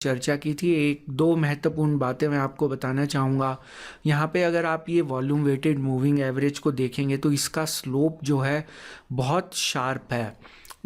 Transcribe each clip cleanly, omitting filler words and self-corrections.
चर्चा की थी, एक दो महत्वपूर्ण बातें मैं आपको बताना चाहूँगा। यहाँ पे अगर आप ये वॉल्यूम वेटेड मूविंग एवरेज को देखेंगे तो इसका स्लोप जो है बहुत शार्प है।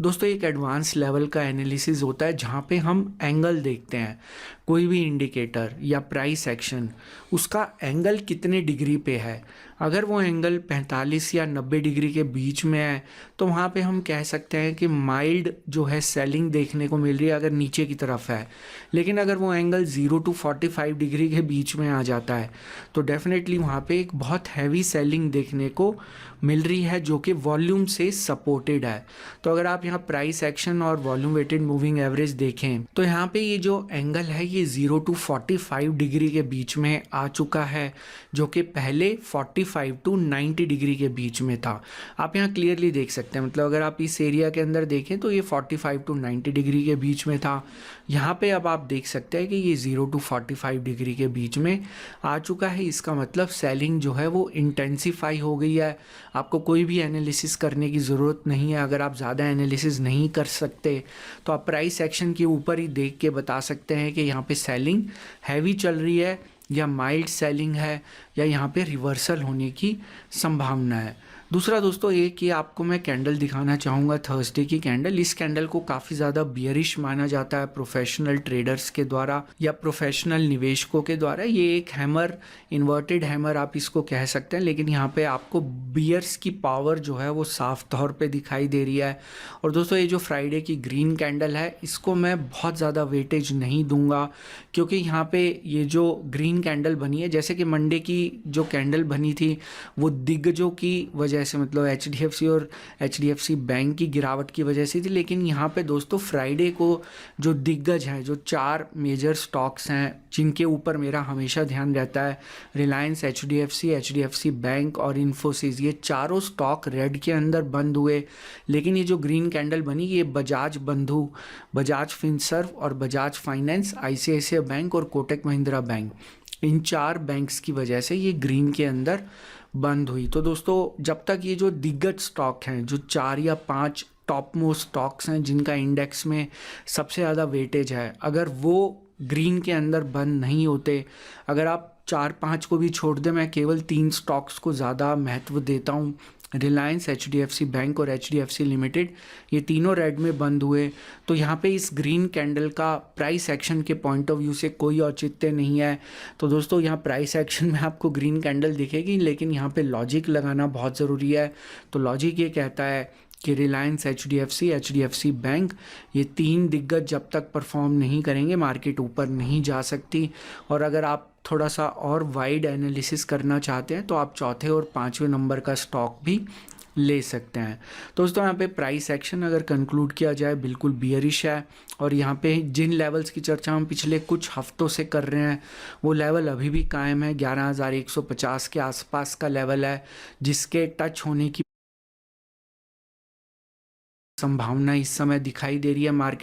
दोस्तों, एक एडवांस लेवल का एनालिसिस होता है जहाँ पे हम एंगल देखते हैं, कोई भी इंडिकेटर या प्राइस एक्शन, उसका एंगल कितने डिग्री पे है। अगर वो एंगल 45 या 90 डिग्री के बीच में है तो वहाँ पे हम कह सकते हैं कि माइल्ड जो है सेलिंग देखने को मिल रही है, अगर नीचे की तरफ है। लेकिन अगर वो एंगल 0 to 45 डिग्री के बीच में आ जाता है तो डेफिनेटली वहाँ पे एक बहुत हैवी सेलिंग देखने को मिल रही है जो कि वॉल्यूम से सपोर्टेड है। तो अगर आप यहाँ प्राइस एक्शन और वॉल्यूम वेटेड मूविंग एवरेज देखें तो यहाँ पे ये जो एंगल है ये 0 to 45 डिग्री के बीच में आ चुका है, जो कि पहले 45 to 90 डिग्री के बीच में था। आप यहाँ क्लियरली देख सकते हैं, मतलब अगर आप इस एरिया के अंदर देखें तो ये 45 to 90 डिग्री के बीच में था। यहाँ पे अब आप देख सकते हैं कि ये 0 to 45 डिग्री के बीच में आ चुका है। इसका मतलब सेलिंग जो है वो इंटेंसिफाई हो गई है। आपको कोई भी एनालिसिस करने की ज़रूरत नहीं है। अगर आप ज़्यादा एनालिसिस नहीं कर सकते तो आप प्राइस एक्शन के ऊपर ही देख के बता सकते हैं कि यहाँ पे सेलिंग हैवी चल रही है या माइल्ड सेलिंग है या यहाँ पे रिवर्सल होने की संभावना है। दूसरा दोस्तों, एक ये आपको मैं कैंडल दिखाना चाहूँगा, थर्सडे की कैंडल। इस कैंडल को काफ़ी ज़्यादा बियरिश माना जाता है प्रोफेशनल ट्रेडर्स के द्वारा या प्रोफेशनल निवेशकों के द्वारा। ये एक हैमर, इन्वर्टेड हैमर आप इसको कह सकते हैं, लेकिन यहाँ पे आपको बियर्स की पावर जो है वो साफ तौर पे दिखाई दे रही है। और दोस्तों, ये जो फ्राइडे की ग्रीन कैंडल है इसको मैं बहुत ज़्यादा वेटेज नहीं दूंगा, क्योंकि यहाँ पे ये जो ग्रीन कैंडल बनी है, जैसे कि मंडे की जो कैंडल बनी थी वो दिग्गजों की वजह से, मतलब HDFC और HDFC बैंक की गिरावट की वजह से थी। लेकिन यहाँ पे दोस्तों फ्राइडे को जो दिग्गज हैं, जो 4 मेजर स्टॉक्स हैं जिनके ऊपर मेरा हमेशा ध्यान रहता है, रिलायंस, HDFC बैंक और इन्फोसिस, ये चारों स्टॉक रेड के अंदर बंद हुए। लेकिन ये जो ग्रीन कैंडल बनी ये बजाज बंधु, बजाज फिनसर्व और बजाज फाइनेंस, ICICI बैंक और कोटक महिंद्रा बैंक, इन 4 बैंक्स की वजह से ये ग्रीन के अंदर बंद हुई। तो दोस्तों, जब तक ये जो दिग्गज स्टॉक हैं, जो 4 या 5 टॉप मोस्ट स्टॉक्स हैं जिनका इंडेक्स में सबसे ज़्यादा वेटेज है, अगर वो ग्रीन के अंदर बंद नहीं होते, अगर आप 4-5 को भी छोड़ दें, मैं केवल 3 स्टॉक्स को ज़्यादा महत्व देता हूँ, रिलायंस, HDFC बैंक और HDFC लिमिटेड, ये तीनों रेड में बंद हुए। तो यहाँ पे इस ग्रीन कैंडल का प्राइस एक्शन के पॉइंट ऑफ व्यू से कोई औचित्य नहीं है। तो दोस्तों, यहाँ प्राइस एक्शन में आपको ग्रीन कैंडल दिखेगी, लेकिन यहाँ पे लॉजिक लगाना बहुत ज़रूरी है। तो लॉजिक ये कहता है कि रिलायंस, HDFC बैंक, ये 3 दिग्गज जब तक परफॉर्म नहीं करेंगे मार्केट ऊपर नहीं जा सकती। और अगर आप थोड़ा सा और वाइड एनालिसिस करना चाहते हैं तो आप चौथे और 5वें नंबर का स्टॉक भी ले सकते हैं। दोस्तों, यहाँ पे प्राइस एक्शन अगर कंक्लूड किया जाए बिल्कुल बियरिश है। और यहाँ पे जिन लेवल्स की चर्चा हम पिछले कुछ हफ्तों से कर रहे हैं वो लेवल अभी भी कायम है। 11,150 के आसपास का लेवल है, जिसके टच होने की संभावना इस समय दिखाई दे रही है। मार्केट